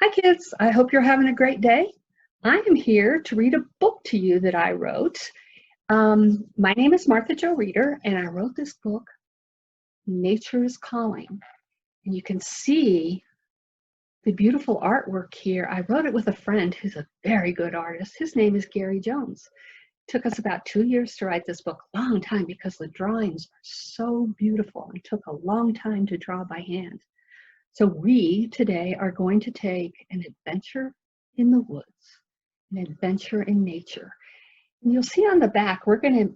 Hi kids, I hope you're having a great day. I am here to read a book to you that I wrote. My name is Martha Joh Reeder and I wrote this book, Nature is Calling. And you can see the beautiful artwork here. I wrote it with a friend who's a very good artist. His name is Gary Jones. It took us about 2 years to write this book, a long time because the drawings are so beautiful and took a long time to draw by hand. So we today are going to take an adventure in the woods, an adventure in nature. And you'll see on the back, we're going to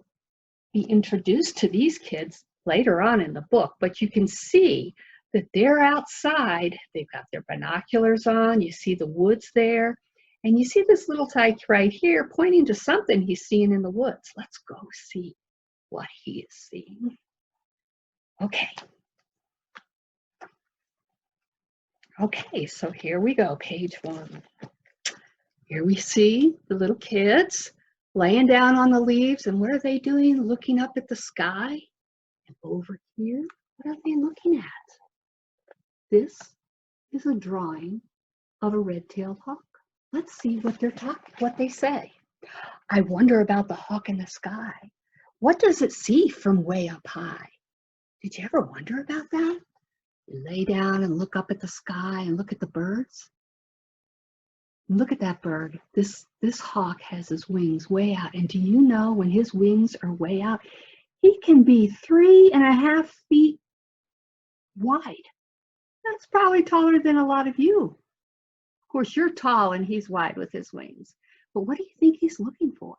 be introduced to these kids later on in the book, but you can see that they're outside. They've got their binoculars on. You see the woods there. And you see this little tyke right here pointing to something he's seeing in the woods. Let's go see what he is seeing. Okay. Okay, so here we go, page 1. Here we see the little kids laying down on the leaves, and what are they doing? Looking up at the sky. And over here, what are they looking at? This is a drawing of a red-tailed hawk. Let's see what they say. I wonder about the hawk in the sky. What does it see from way up high? Did you ever wonder about that? You lay down and look up at the sky and look at the birds. Look at that bird. This hawk has his wings way out. And do you know when his wings are way out, he can be 3.5 feet wide. That's probably taller than a lot of you. Of course, you're tall and he's wide with his wings. But what do you think he's looking for?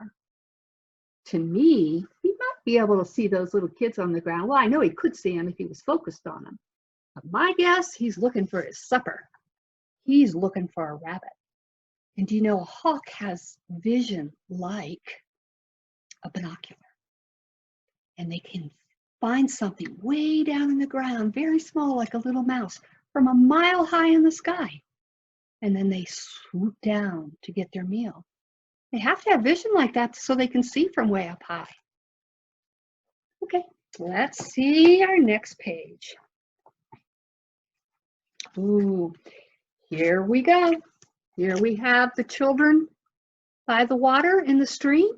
To me, he might be able to see those little kids on the ground. Well, I know he could see them if he was focused on them. But my guess, he's looking for his supper. He's looking for a rabbit. And do you know a hawk has vision like a binocular? And they can find something way down in the ground, very small, like a little mouse, from a mile high in the sky. And then they swoop down to get their meal. They have to have vision like that so they can see from way up high. Okay, let's see our next page. Ooh, here we go. Here we have the children by the water in the stream.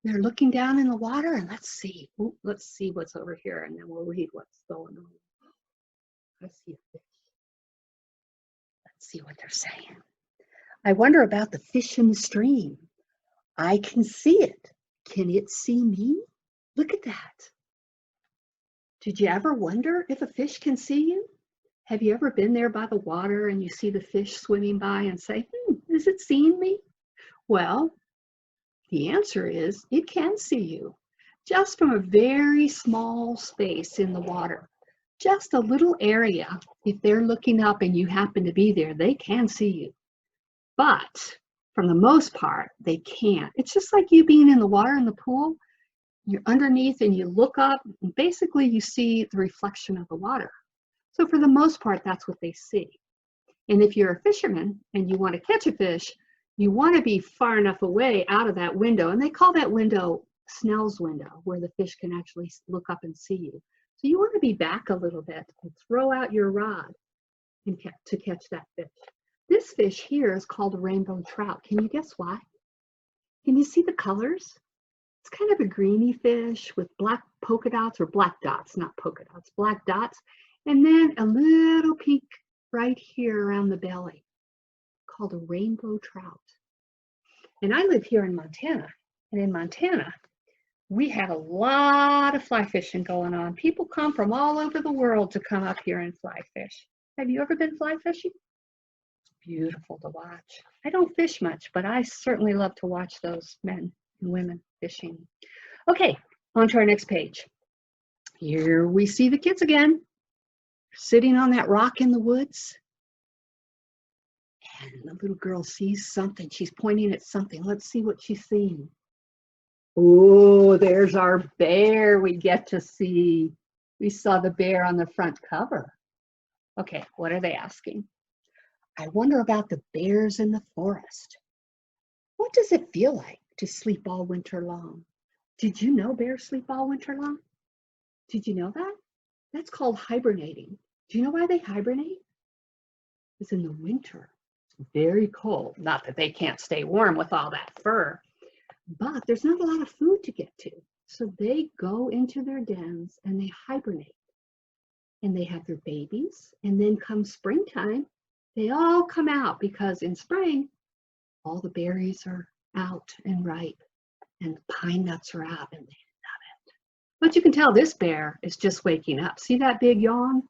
They're looking down in the water, and let's see. Ooh, let's see what's over here, and then we'll read what's going on. Let's see a fish. Let's see what they're saying. I wonder about the fish in the stream. I can see it. Can it see me? Look at that. Did you ever wonder if a fish can see you? Have you ever been there by the water and you see the fish swimming by and say, is it seeing me? Well, the answer is it can see you just from a very small space in the water. Just a little area. If they're looking up and you happen to be there, they can see you. But for the most part, they can't. It's just like you being in the water in the pool. You're underneath and you look up, and basically you see the reflection of the water. So for the most part, that's what they see. And if you're a fisherman and you want to catch a fish, you want to be far enough away out of that window. And they call that window Snell's window, where the fish can actually look up and see you. So you want to be back a little bit and throw out your rod to catch that fish. This fish here is called a rainbow trout. Can you guess why? Can you see the colors? It's kind of a greeny fish with black polka dots, or black dots, not polka dots, black dots. And then a little pink right here around the belly, called a rainbow trout. And I live here in Montana. And in Montana, we have a lot of fly fishing going on. People come from all over the world to come up here and fly fish. Have you ever been fly fishing? It's beautiful to watch. I don't fish much, but I certainly love to watch those men and women fishing. Okay, on to our next page. Here we see the kids again, sitting on that rock in the woods. And the little girl sees something. She's pointing at something. Let's see what she's seeing. Oh, there's our bear we get to see. We saw the bear on the front cover. Okay, what are they asking? I wonder about the bears in the forest. What does it feel like to sleep all winter long? Did you know bears sleep all winter long? Did you know that? That's called hibernating. Do you know why they hibernate? It's in the winter. Very cold. Not that they can't stay warm with all that fur, but there's not a lot of food to get to. So they go into their dens and they hibernate. And they have their babies. And then come springtime, they all come out because in spring, all the berries are out and ripe and the pine nuts are out and they love it. But you can tell this bear is just waking up. See that big yawn?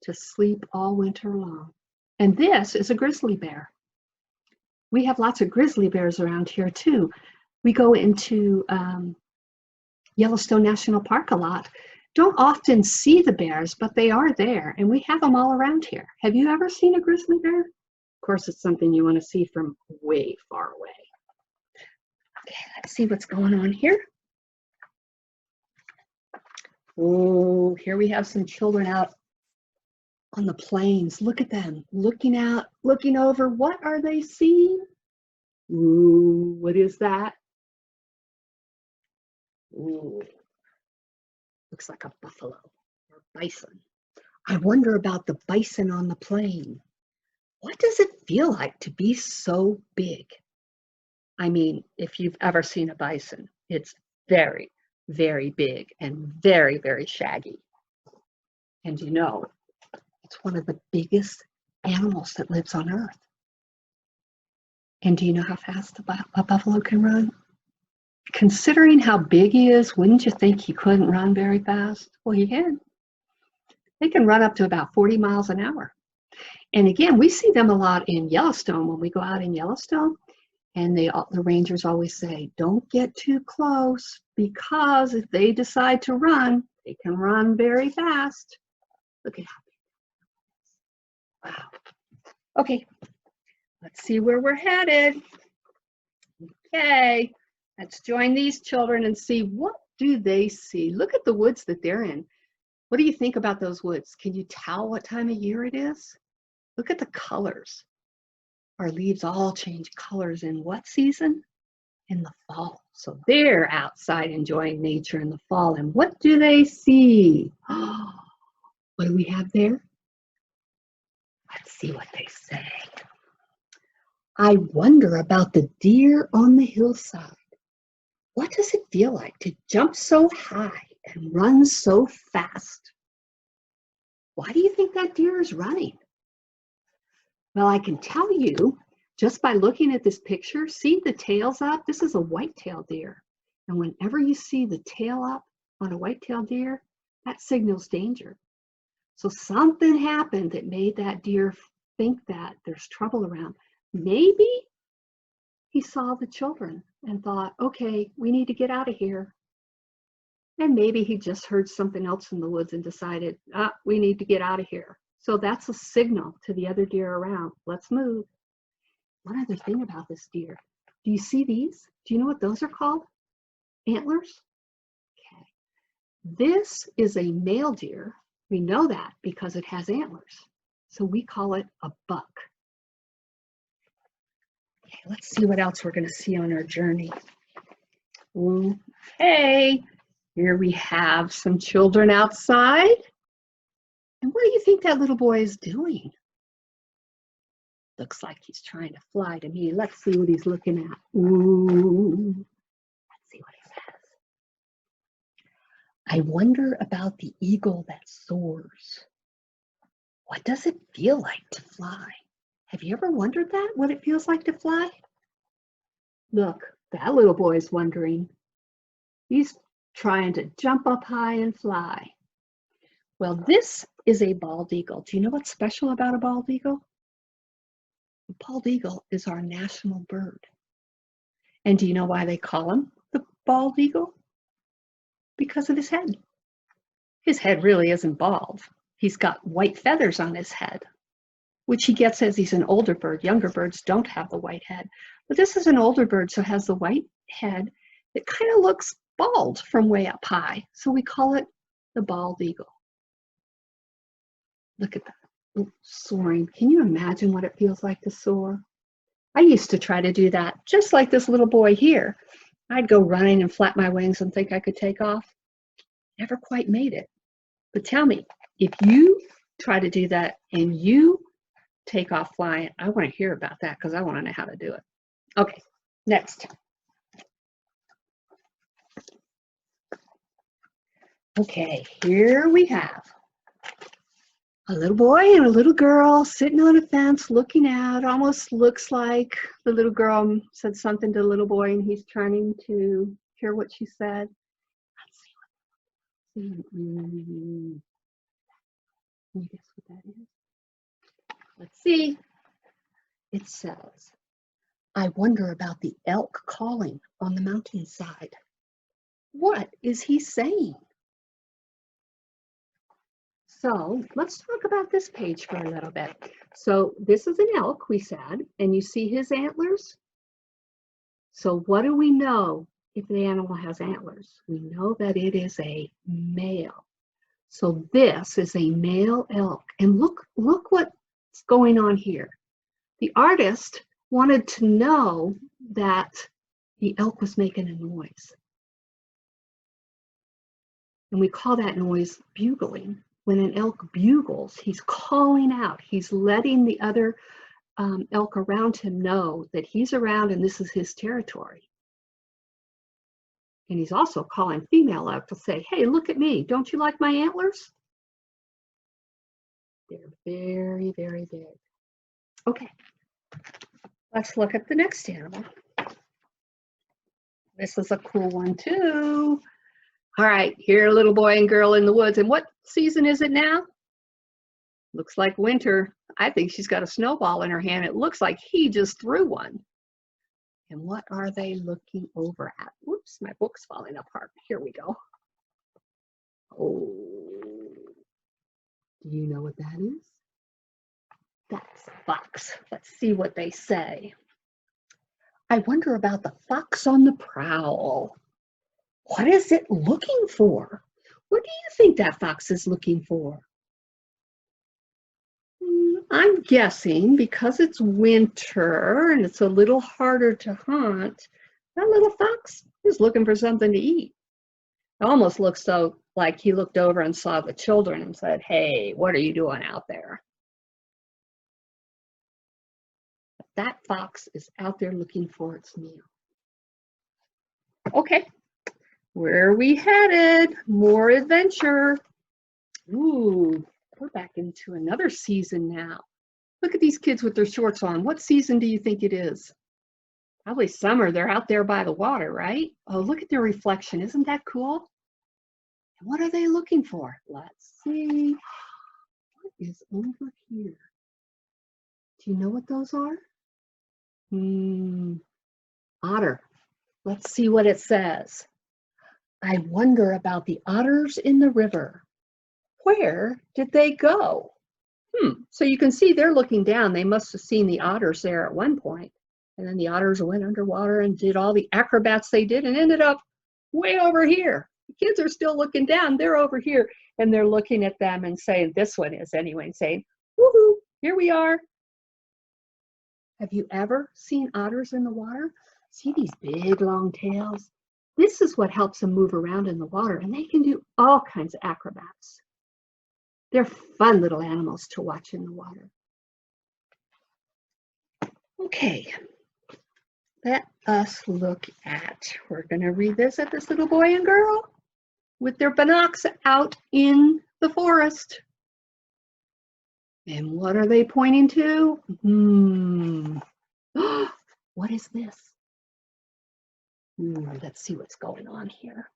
To sleep all winter long. And this is a grizzly bear. We have lots of grizzly bears around here too. We go into Yellowstone National Park a lot. Don't often see the bears, but they are there, and we have them all around here. Have you ever seen a grizzly bear? Of course, it's something you want to see from way far away. Okay, let's see what's going on here. Oh, here we have some children out on the plains. Look at them, looking out, looking over. What are they seeing? Ooh, what is that? Ooh, looks like a buffalo or bison. I wonder about the bison on the plain. What does it feel like to be so big? I mean, if you've ever seen a bison, it's very, very big and very, very shaggy. And you know, it's one of the biggest animals that lives on Earth. And do you know how fast a buffalo can run? Considering how big he is, wouldn't you think he couldn't run very fast? Well, he can. They can run up to about 40 miles an hour. And again, we see them a lot in Yellowstone when we go out in Yellowstone. And the rangers always say, don't get too close because if they decide to run, they can run very fast. Look at how big. Wow. Okay, let's see where we're headed. Okay, let's join these children and see what do they see. Look at the woods that they're in. What do you think about those woods? Can you tell what time of year it is? Look at the colors. Our leaves all change colors in what season? In the fall. So they're outside enjoying nature in the fall. And what do they see? Oh, what do we have there? Let's see what they say. I wonder about the deer on the hillside. What does it feel like to jump so high and run so fast? Why do you think that deer is running? Well, I can tell you just by looking at this picture, see the tail's up? This is a white-tailed deer. And whenever you see the tail up on a white-tailed deer, that signals danger. So something happened that made that deer think that there's trouble around. Maybe he saw the children and thought, okay, we need to get out of here. And maybe he just heard something else in the woods and decided, we need to get out of here. So that's a signal to the other deer around. Let's move. One other thing about this deer. Do you see these? Do you know what those are called? Antlers? Okay. This is a male deer. We know that because it has antlers. So we call it a buck. Okay, let's see what else we're going to see on our journey. Okay, here we have some children outside. And what do you think that little boy is doing? Looks like he's trying to fly to me. Let's see what he's looking at. Ooh. Let's see what he says. I wonder about the eagle that soars. What does it feel like to fly? Have you ever wondered that, what it feels like to fly? Look, that little boy's wondering. He's trying to jump up high and fly. Well, this is a bald eagle. Do you know what's special about a bald eagle? The bald eagle is our national bird. And do you know why they call him the bald eagle? Because of his head. His head really isn't bald. He's got white feathers on his head, which he gets as he's an older bird. Younger birds don't have the white head. But this is an older bird, so has the white head that kind of looks bald from way up high. So we call it the bald eagle. Look at that. Ooh, soaring. Can you imagine what it feels like to soar? I used to try to do that, just like this little boy here. I'd go running and flap my wings and think I could take off. Never quite made it. But tell me, if you try to do that and you take off flying. I want to hear about that because I want to know how to do it. Okay, next. Okay, here we have a little boy and a little girl sitting on a fence looking out. Almost looks like the little girl said something to the little boy and he's trying to hear what she said. Let's see what. Can you guess what that is? Let's see. It says, I wonder about the elk calling on the mountainside. What is he saying? So let's talk about this page for a little bit. So this is an elk, we said, and you see his antlers. So what do we know if the animal has antlers? We know that it is a male. So this is a male elk. And look what's going on here. The artist wanted to know that the elk was making a noise. And we call that noise bugling. When an elk bugles, he's calling out. He's letting the other elk around him know that he's around and this is his territory. And he's also calling female elk to say, hey, look at me. Don't you like my antlers? They're very, very big. Okay, let's look at the next animal. This is a cool one too. All right, here, little boy and girl in the woods. And what season is it now? Looks like winter. I think she's got a snowball in her hand. It looks like he just threw one. And what are they looking over at? Whoops, my book's falling apart. Here we go. Oh, do you know what that is? That's a fox. Let's see what they say. I wonder about the fox on the prowl. What is it looking for? What do you think that fox is looking for? I'm guessing because it's winter and it's a little harder to hunt, that little fox is looking for something to eat. It almost looks so like he looked over and saw the children and said, hey, what are you doing out there? But that fox is out there looking for its meal. Okay. Where are we headed? More adventure. Ooh, we're back into another season now. Look at these kids with their shorts on. What season do you think it is? Probably summer. They're out there by the water, right? Oh, look at their reflection. Isn't that cool? And what are they looking for? Let's see. What is over here? Do you know what those are? Otter. Let's see what it says. I wonder about the otters in the river. Where did they go? So you can see they're looking down. They must have seen the otters there at one point. And then the otters went underwater and did all the acrobats they did and ended up way over here. The kids are still looking down. They're over here and they're looking at them and saying, this one is anyway, and saying, woohoo, here we are. Have you ever seen otters in the water? See these big long tails? This is what helps them move around in the water, and they can do all kinds of acrobats. They're fun little animals to watch in the water. Okay, let us look at, we're going to revisit this little boy and girl with their binocs out in the forest. And what are they pointing to? What is this? Let's see what's going on here.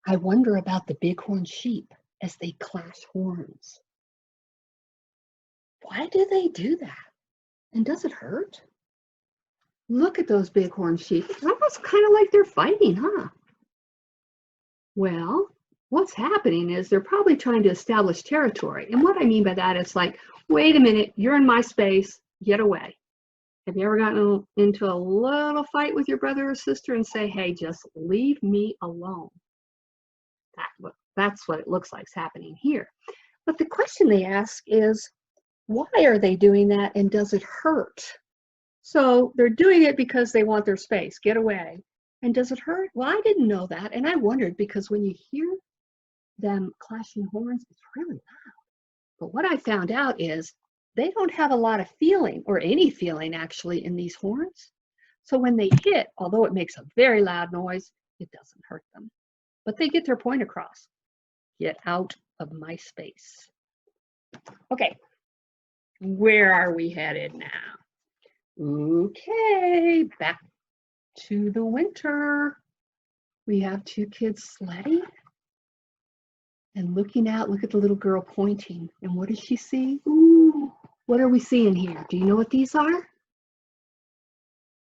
I wonder about the bighorn sheep as they clash horns. Why do they do that? And does it hurt? Look at those bighorn sheep. It's almost kind of like they're fighting, huh? Well, what's happening is they're probably trying to establish territory. And what I mean by that is like, wait a minute, you're in my space, get away. Have you ever gotten into a little fight with your brother or sister and say, hey, just leave me alone? That's what it looks like is happening here. But the question they ask is, why are they doing that and does it hurt? So they're doing it because they want their space, get away. And does it hurt? Well, I didn't know that. And I wondered because when you hear them clashing horns, it's really loud. But what I found out is they don't have a lot of feeling, or any feeling actually, in these horns. So when they hit, although it makes a very loud noise, it doesn't hurt them. But they get their point across. Get out of my space. Okay, where are we headed now? Okay, back to the winter. We have two kids sledding and looking out. Look at the little girl pointing. And what does she see? Ooh, what are we seeing here? Do you know what these are?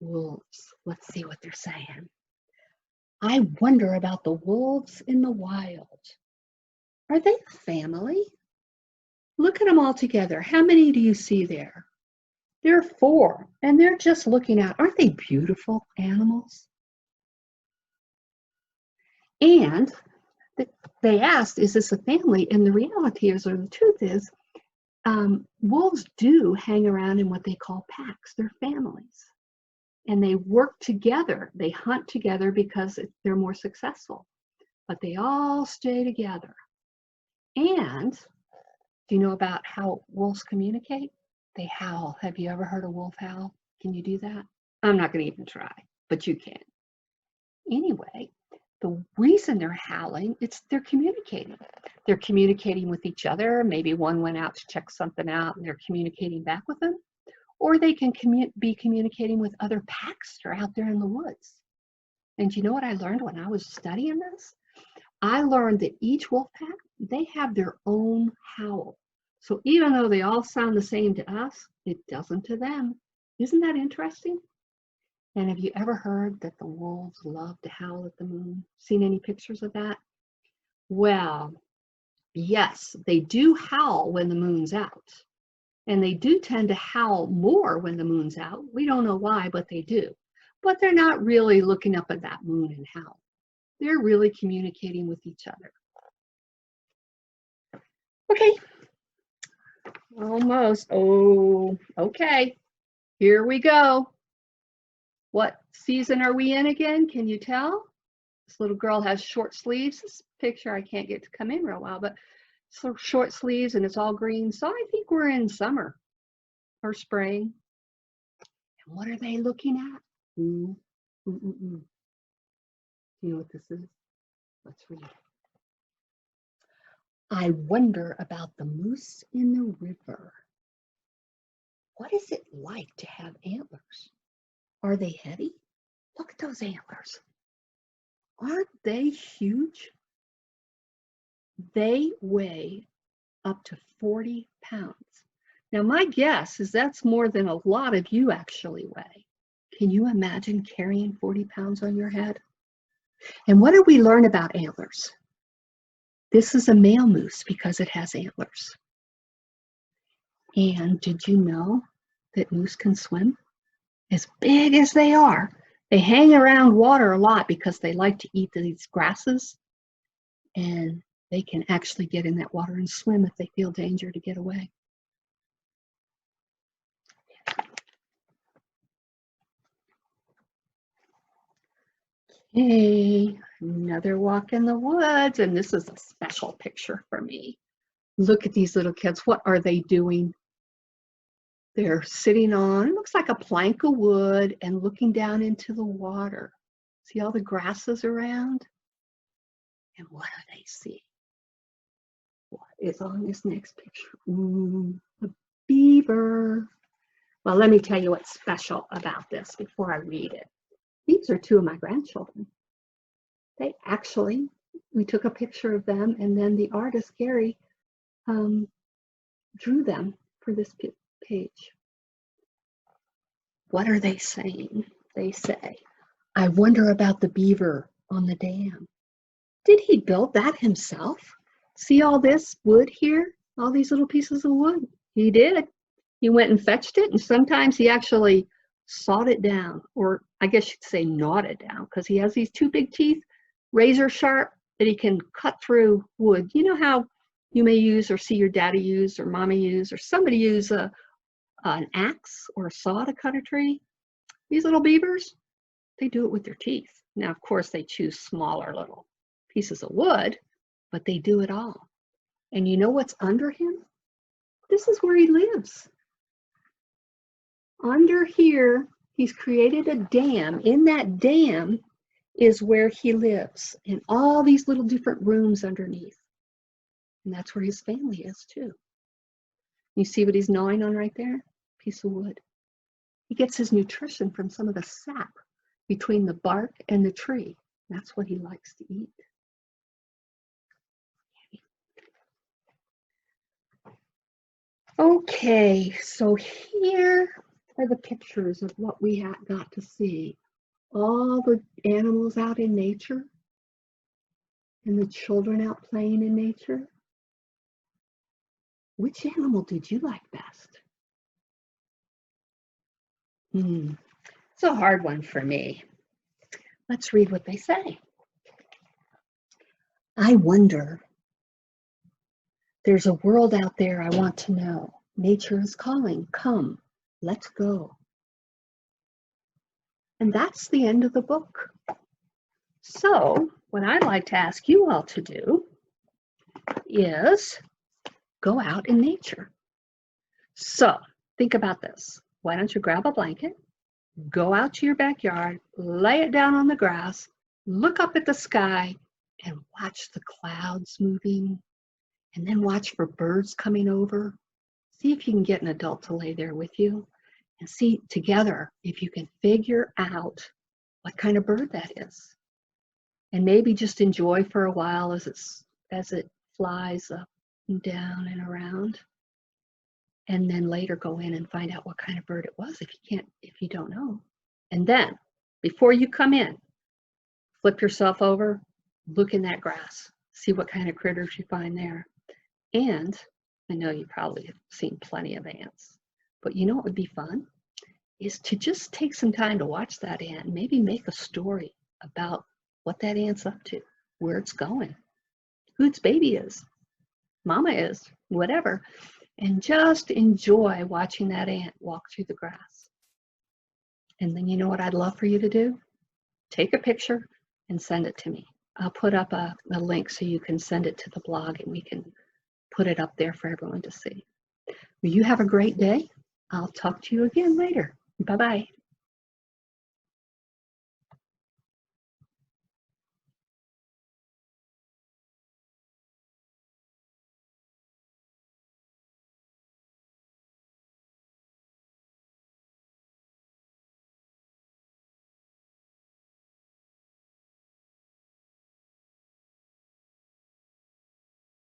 Wolves. Let's see what they're saying. I wonder about the wolves in the wild. Are they a family? Look at them all together. How many do you see there? There are 4, and they're just looking out. Aren't they beautiful animals? And they asked, is this a family? And the reality is, or the truth is, wolves do hang around in what they call packs. They're families. And they work together. They hunt together because they're more successful. But they all stay together. And do you know about how wolves communicate? They howl. Have you ever heard a wolf howl? Can you do that? I'm not going to even try, but you can. Anyway, the reason they're howling, they're communicating. They're communicating with each other. Maybe one went out to check something out and they're communicating back with them. Or they can be communicating with other packs that are out there in the woods. And you know what I learned when I was studying this? I learned that each wolf pack, they have their own howl. So even though they all sound the same to us, it doesn't to them. Isn't that interesting? And have you ever heard that the wolves love to howl at the moon? Seen any pictures of that? Well, yes, they do howl when the moon's out. And they do tend to howl more when the moon's out. We don't know why, but they do. But they're not really looking up at that moon and howl. They're really communicating with each other. Okay. Almost. Oh, okay. Here we go. What season are we in again? Can you tell? This little girl has short sleeves. This picture I can't get to come in real well, but so short sleeves and it's all green. So I think we're in summer or spring. And what are they looking at? Ooh, ooh, ooh, ooh. Do you know what this is? Let's read it. I wonder about the moose in the river. What is it like to have antlers? Are they heavy? Look at those antlers. Aren't they huge? They weigh up to 40 pounds. Now, my guess is that's more than a lot of you actually weigh. Can you imagine carrying 40 pounds on your head? And what did we learn about antlers? This is a male moose because it has antlers. And did you know that moose can swim? As big as they are, they hang around water a lot because they like to eat these grasses, and they can actually get in that water and swim if they feel danger to get away. Okay, another walk in the woods, and this is a special picture for me. Look at these little kids. What are they doing? They're sitting on, it looks like a plank of wood, and looking down into the water. See all the grasses around? And what do they see? What is on this next picture? Ooh, a beaver. Well, let me tell you what's special about this before I read it. These are 2 of my grandchildren. They actually, we took a picture of them, and then the artist, Gary, drew them for this page. What are they saying? They say, I wonder about the beaver on the dam. Did he build that himself? See all this wood here? All these little pieces of wood? He did. He went and fetched it, and sometimes he actually sawed it down, or I guess you'd say gnawed it down, because he has these 2 big teeth, razor sharp, that he can cut through wood. You know how you may use, or see your daddy use, or mommy use, or somebody use an axe or a saw to cut a tree? These little beavers, they do it with their teeth. Now, of course, they choose smaller little pieces of wood, but they do it all. And you know what's under him? This is where he lives. Under here, he's created a dam. In that dam is where he lives, in all these little different rooms underneath. And that's where his family is too. You see what he's gnawing on right there? Piece of wood. He gets his nutrition from some of the sap between the bark and the tree. That's what he likes to eat. Okay, so here are the pictures of what we got to see. All the animals out in nature and the children out playing in nature. Which animal did you like best? It's a hard one for me. Let's read what they say. I wonder. There's a world out there I want to know. Nature is calling. Come, let's go. And that's the end of the book. So what I'd like to ask you all to do is go out in nature. So think about this. Why don't you grab a blanket, go out to your backyard, lay it down on the grass, look up at the sky, and watch the clouds moving, and then watch for birds coming over. See if you can get an adult to lay there with you, and see together if you can figure out what kind of bird that is. And maybe just enjoy for a while as it flies up and down and around. And then later go in and find out what kind of bird it was if you don't know. And then before you come in, flip yourself over, look in that grass, see what kind of critters you find there. And I know you probably have seen plenty of ants, but you know what would be fun is to just take some time to watch that ant and maybe make a story about what that ant's up to, where it's going, who its baby is, mama is, whatever. And just enjoy watching that ant walk through the grass. And then you know what I'd love for you to do? Take a picture and send it to me. I'll put up a link so you can send it to the blog and we can put it up there for everyone to see. Well, you have a great day. I'll talk to you again later. Bye-bye.